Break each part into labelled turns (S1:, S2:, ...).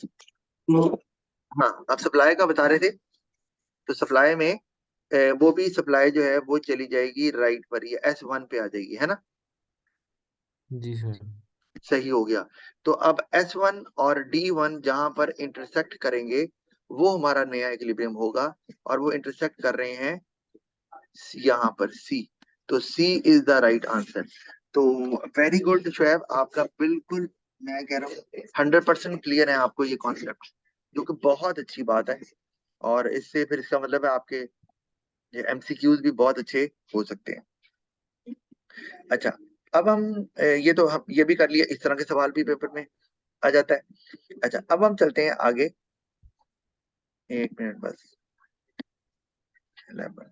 S1: तो हाँ, आप सप्लाई का बता रहे थे। तो सप्लाई में वो भी सप्लाई जो है वो चली जाएगी राइट पर, ये S1 पे आ जाएगी, है ना।
S2: जी सर।
S1: सही हो गया। तो अब S1 और D1 जहां पर इंटरसेक्ट करेंगे वो हमारा नया इक्विलिब्रियम होगा, और वो इंटरसेक्ट कर रहे हैं यहाँ पर C। तो C is the right answer. तो वेरी गुड शोएब, आपका बिल्कुल, मैं कह रहा हूँ 100% क्लियर है आपको ये कॉन्सेप्ट, जो कि बहुत अच्छी बात है। और इससे फिर इसका मतलब है आपके ये MCQs भी बहुत अच्छे हो सकते हैं। अच्छा, अब हम ये तो हम ये भी कर लिया, इस तरह के सवाल भी पेपर में आ जाता है। अच्छा, अब हम चलते हैं आगे। एक मिनट बस। 11।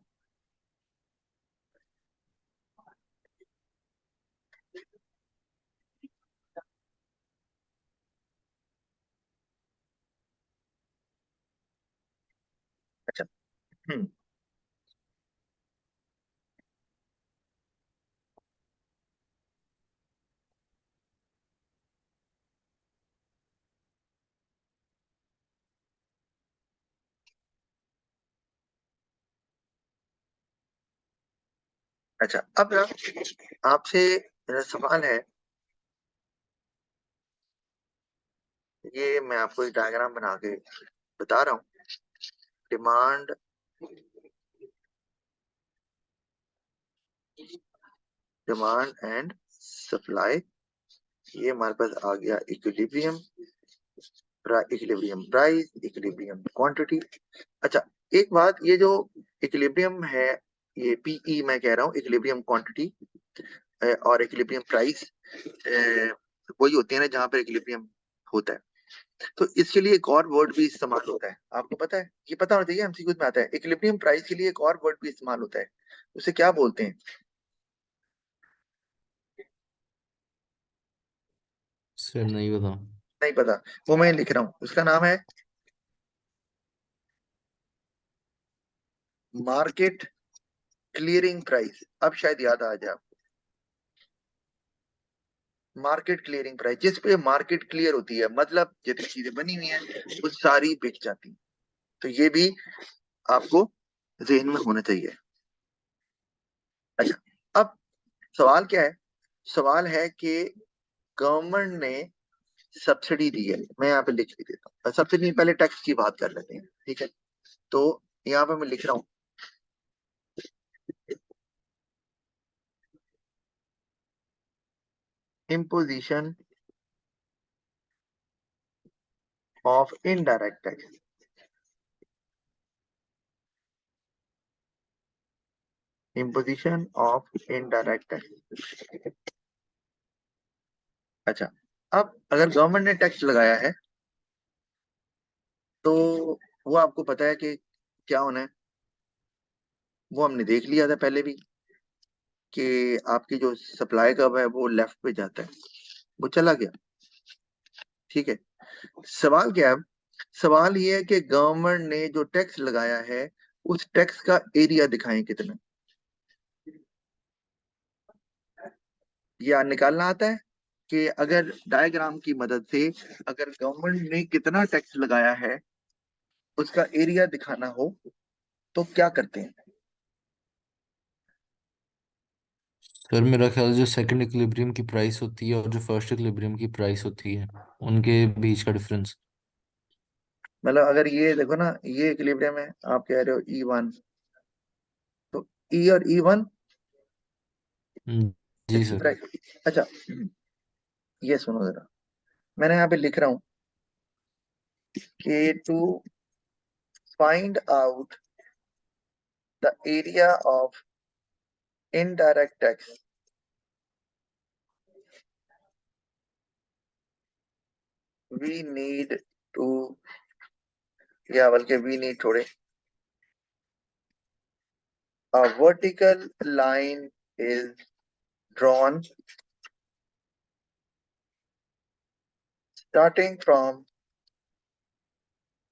S1: अच्छा। हम्म। अच्छा, अब ना आपसे मेरा सवाल है, ये मैं आपको एक डायग्राम बना के बता रहा हूँ। डिमांड, डिमांड एंड सप्लाई, ये हमारे पास आ गया equilibrium, equilibrium price, equilibrium quantity. अच्छा, एक बात, ये जो इक्विलिब्रियम है, ये पीई मैं कह रहा हूँ, इक्विलिब्रियम क्वांटिटी और इक्विलिब्रियम प्राइस वही होती है ना जहाँ पर इक्विलिब्रियम होता है। तो इसके लिए एक और वर्ड भी इस्तेमाल होता है, आपको पता है, ये पता होना चाहिए, MCक्यूज में आता है। इक्विलिब्रियम प्राइस के लिए एक और वर्ड भी इस्तेमाल होता है, उसे क्या बोलते हैं?
S2: सर नहीं पता।
S1: नहीं पता? वो मैं लिख रहा हूँ, उसका नाम है मार्केट क्लियरिंग प्राइस। अब शायद याद आ जाए आपको। मार्केट क्लियरिंग प्राइस, जिस पे मार्केट क्लियर होती है, मतलब जितनी चीजें बनी हुई हैं वो सारी बिक जाती हैं। तो ये भी आपको जहन में होना चाहिए। अच्छा, अब सवाल क्या है? सवाल है कि गवर्नमेंट ने सब्सिडी दी है, मैं यहाँ पे लिख भी देता हूँ। सबसे नहीं, पहले टैक्स की बात कर लेते हैं, ठीक है। तो यहाँ पे मैं लिख रहा हूँ, imposition of indirect tax. Imposition of indirect tax. अच्छा, अब अगर गवर्नमेंट ने टैक्स लगाया है तो वो आपको पता है कि क्या होना है। वो हमने देख लिया था पहले भी कि आपकी जो सप्लाई कर्व है वो लेफ्ट पे जाता है, वो चला गया, ठीक है। सवाल क्या है? सवाल ये है कि गवर्नमेंट ने जो टैक्स लगाया है उस टैक्स का एरिया दिखाएं कितना। ये निकालना आता है कि अगर डायग्राम की मदद से अगर गवर्नमेंट ने कितना टैक्स लगाया है उसका एरिया दिखाना हो तो क्या करते हैं?
S2: सर मेरा ख्याल जो सेकंड इक्विलिब्रियम की प्राइस होती है और जो फर्स्ट इक्विलिब्रियम की प्राइस होती है उनके बीच का डिफरेंस।
S1: मतलब अगर ये देखो ना, ये इक्विलिब्रियम है, आप कह रहे हो E1, तो E और E1
S2: जी
S1: इसकी
S2: सर।
S1: प्राइस। अच्छा, ये सुनो जरा, मैंने यहाँ पे लिख रहा हूँ कि to find out the area of indirect tax, we need to, या बल्कि वी नीड थोड़े, a vertical line is drawn starting from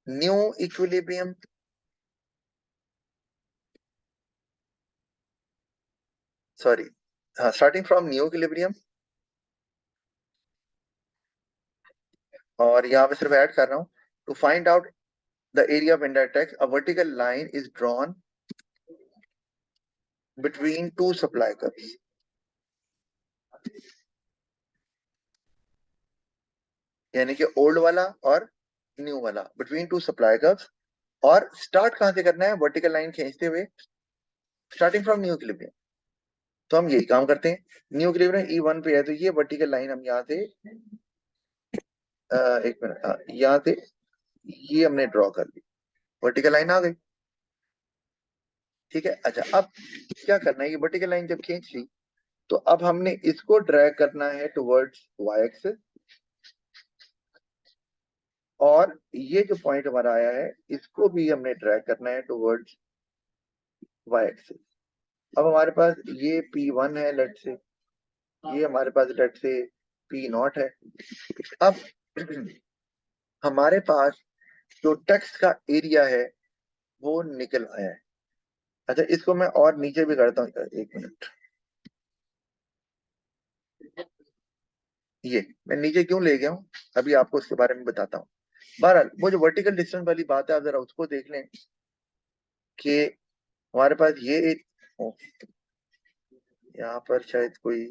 S1: new equilibrium, sorry, starting from new equilibrium और यहाँ पे सिर्फ ऐड कर रहा हूँ, to find out the area of indirect tax a vertical line is drawn between two supply curves. यानी कि old वाला और न्यू वाला, बिटवीन टू सप्लाई कर्व्स। और स्टार्ट कहां से करना है, वर्टिकल लाइन खींचते हुए, स्टार्टिंग फ्रॉम न्यू इक्विलिब्रियम। तो हम यही काम करते हैं, न्यू इक्विलिब्रियम E1 पे है, तो ये वर्टिकल लाइन हम यहाँ से एक मिनट, यहाँ से ये हमने ड्रॉ कर ली, वर्टिकल लाइन आ गई। ठीक है, अच्छा अब क्या करना है, ये वर्टिकल लाइन जब खींच ली, तो अब हमने इसको ड्रैग करना है टुवर्ड्स y एक्सिस, और ये जो पॉइंट हमारा आया है इसको भी हमने ड्रैग करना है टुवर्ड्स y एक्सिस। अब हमारे पास ये P1 है, लेट से ये हमारे पास लेट से P0 है। अब हमारे पास जो टेक्स्ट का एरिया है वो निकल आया है। अच्छा इसको मैं और नीचे भी करता हूँ, एक मिनट, ये मैं नीचे क्यों ले गया हूँ अभी आपको उसके बारे में बताता हूँ। बहरहाल वो जो वर्टिकल डिस्टेंस वाली बात है, आप जरा उसको देख लें कि हमारे पास ये एक, यहाँ पर शायद कोई,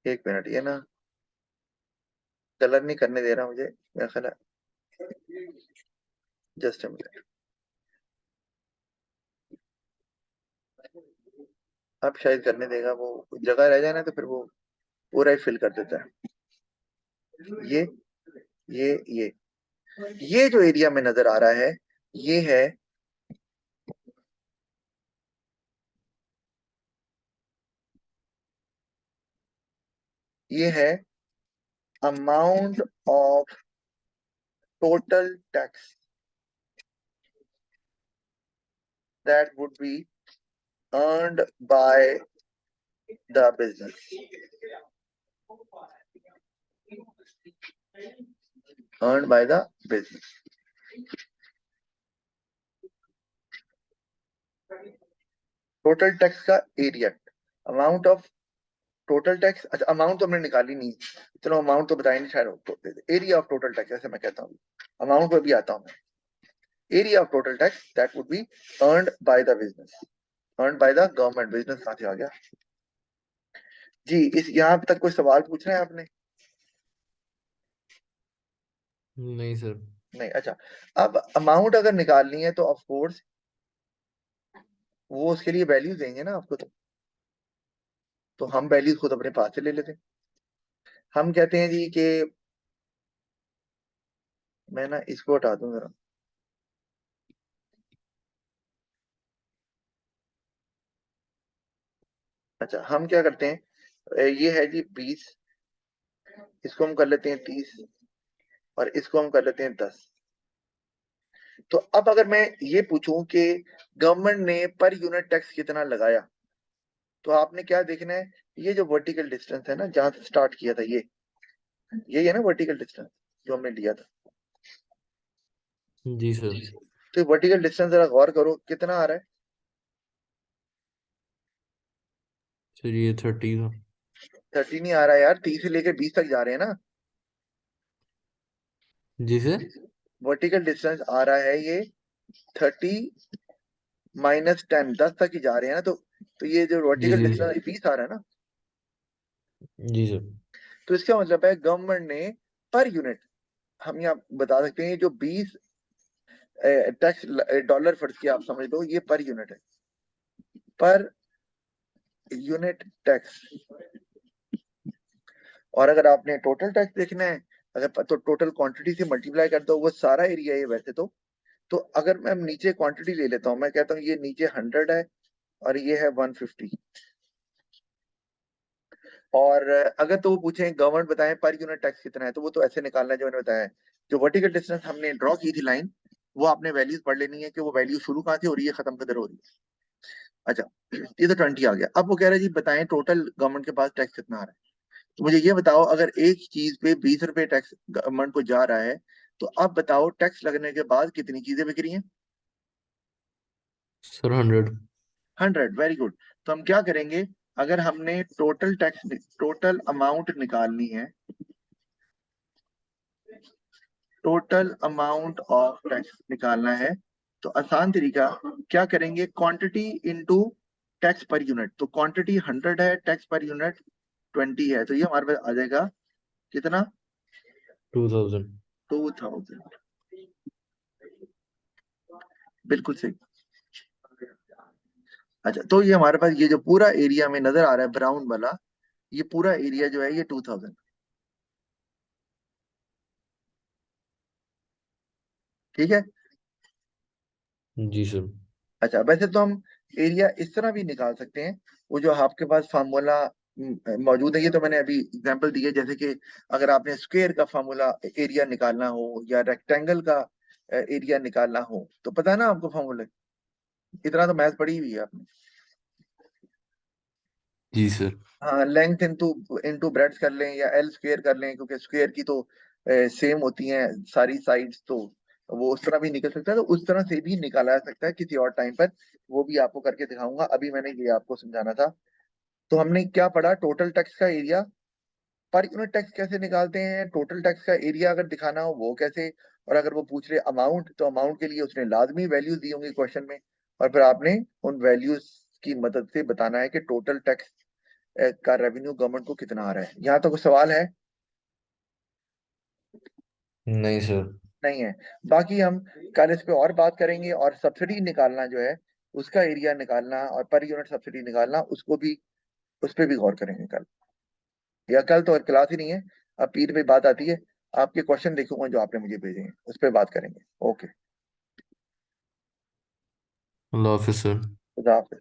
S1: एक मिनट, ये ना कलर नहीं करने दे रहा मुझे मेरा ख्याल है, जस्ट अ मिनट। अब शायद करने देगा, वो जगह रह जाए ना तो फिर वो पूरा ही फिल कर देता है। ये ये ये ये जो एरिया में नजर आ रहा है, ये है, ये है amount of total tax that would be earned by the business, earned by the business। Total tax का area, amount of total tax, अच्छा अमाउंट तो हमने निकाली नहीं, चलो अमाउंट तो बताया नहीं, शायद एरिया ऑफ टोटल टैक्स ऐसे मैं कहता हूँ, अमाउंट पे भी आता हूँ मैं। Area of total tax that would be earned by the business, earned by the government. Business कहाँ से आ गया जी, इस यहाँ तक कोई सवाल पूछ रहे हैं आपने?
S2: नहीं सर।
S1: नहीं, अच्छा अब अमाउंट अगर निकालनी है तो ऑफ कोर्स वो उसके लिए वैल्यूज देंगे ना आपको, तो हम वैल्यूज खुद अपने पास से ले लेते हैं। हम कहते हैं जी कि मैं ना इसको हटा दूं जरा, अच्छा हम क्या करते हैं, ये है जी 20, इसको हम कर लेते हैं 30, और इसको हम कर लेते हैं 10। तो अब अगर मैं ये पूछूं कि गवर्नमेंट ने पर यूनिट टैक्स कितना लगाया, तो आपने क्या देखना है, ये जो वर्टिकल डिस्टेंस है ना जहां से स्टार्ट किया था, ये है ना वर्टिकल डिस्टेंस जो हमने लिया था।
S2: जी सर।
S1: तो वर्टिकल डिस्टेंस जरा गौर करो कितना आ रहा है।
S2: सर ये 30 था।
S1: 30 नहीं आ रहा है यार, 30 से लेकर 20 तक जा रहे हैं ना।
S2: जी सर।
S1: वर्टिकल डिस्टेंस आ रहा है ये 30 -10, 10 तक ही जा रहे हैं ना, तो ये जो
S2: जी
S1: वर्टिकल
S2: जी
S1: डिस्टेंस 20 आ रहा है ना,
S2: जी सर।
S1: तो इसका मतलब है गवर्नमेंट ने पर यूनिट, हम यहाँ बता सकते हैं जो 20 टैक्स डॉलर फर्ज किया, आप समझ लो ये पर यूनिट है, पर यूनिट टैक्स। और अगर आपने टोटल टैक्स देखना है, अगर तो टोटल क्वांटिटी से मल्टीप्लाई कर दो, वो सारा एरिया है वैसे तो अगर मैं नीचे क्वांटिटी ले लेता हूँ, मैं कहता हूँ ये नीचे 100 है और ये है 150, और अगर तो वो पूछे गवर्नमेंट बताएं पर यूनिट टैक्स कितना है, तो वो तो ऐसे निकालना है जो मैंने बताया है। जो वर्टिकल डिस्टेंस हमने ड्रॉ की थी लाइन, वो आपने वैल्यूज पढ़ लेनी है कि वो वैल्यू शुरू कहाँ से हो रही है, खत्म किधर हो रही है। अच्छा ये तो 20 आ गया। अब वो कह रहे हैं जी बताएं टोटल गवर्नमेंट के पास टैक्स कितना आ रहा है। तो मुझे ये बताओ, अगर एक चीज पे 20 रुपए टैक्स गवर्नमेंट को जा रहा है, तो अब बताओ टैक्स लगने के बाद कितनी चीजें बिक रही हैं।
S2: सर 100।
S1: 100, very good. तो हम क्या करेंगे, अगर हमने टोटल अमाउंट निकालनी है, टोटल अमाउंट ऑफ टैक्स निकालना है, तो आसान तरीका क्या करेंगे, quantity into tax per unit. तो क्वांटिटी 100 है, टैक्स पर यूनिट 20 है, तो ये हमारे पास आ जाएगा कितना,
S2: 2000।
S1: 2000। बिल्कुल सही। अच्छा, तो ये हमारे पास ये जो पूरा एरिया में नजर आ रहा है ब्राउन वाला, ये पूरा एरिया जो है ये 2000। ठीक है।
S2: जी सर।
S1: अच्छा, वैसे तो हम एरिया इस तरह भी निकाल सकते हैं, वो जो आपके पास फार्मूला मौजूद है, ये तो मैंने अभी एग्जांपल दी है, जैसे कि अगर आपने स्क्वायर का फार्मूला एरिया निकालना हो या रेक्टेंगल का एरिया निकालना हो, तो पता है ना आपको फार्मूला, इतना तो मैथ पढ़ी हुई है आपने।
S2: जी सर।
S1: हाँ, लेंथ इनटू इनटू ब्रेड्थ कर लें या एल स्क्वायर कर लें, क्योंकि स्क्वायर की तो सेम होती हैं सारी साइड्स, तो वो उस तरह भी निकल सकता है, तो उस तरह से भी निकाला जा सकता है किसी और टाइम पर, वो भी आपको करके दिखाऊंगा, अभी मैंने ये आपको समझाना था। तो हमने क्या पढ़ा, टोटल टैक्स का एरिया, पर यूनिट टैक्स कैसे निकालते हैं, टोटल टैक्स का एरिया अगर दिखाना हो वो कैसे, और अगर वो पूछ रहे अमाउंट, तो अमाउंट के लिए उसने लाजमी वैल्यूज दी होंगी क्वेश्चन में, और फिर आपने उन वैल्यूज की मदद से बताना है कि टोटल टैक्स का रेवेन्यू गवर्नमेंट को कितना आ रहा है। यहाँ तो कोई सवाल है?
S2: नहीं सर।
S1: नहीं है। बाकी हम कल इस पे और बात करेंगे, और सब्सिडी निकालना जो है, उसका एरिया निकालना और पर यूनिट सब्सिडी निकालना, उसको भी, उस पे भी गौर करेंगे कल, या कल तो क्लास ही नहीं है, अब पीर पे बात आती है, आपके क्वेश्चन देखूंगा जो आपने मुझे भेजे हैं, उस पे बात करेंगे। ओके।
S2: अल्लाह हाफिज सर।
S1: खुदा हाफिज।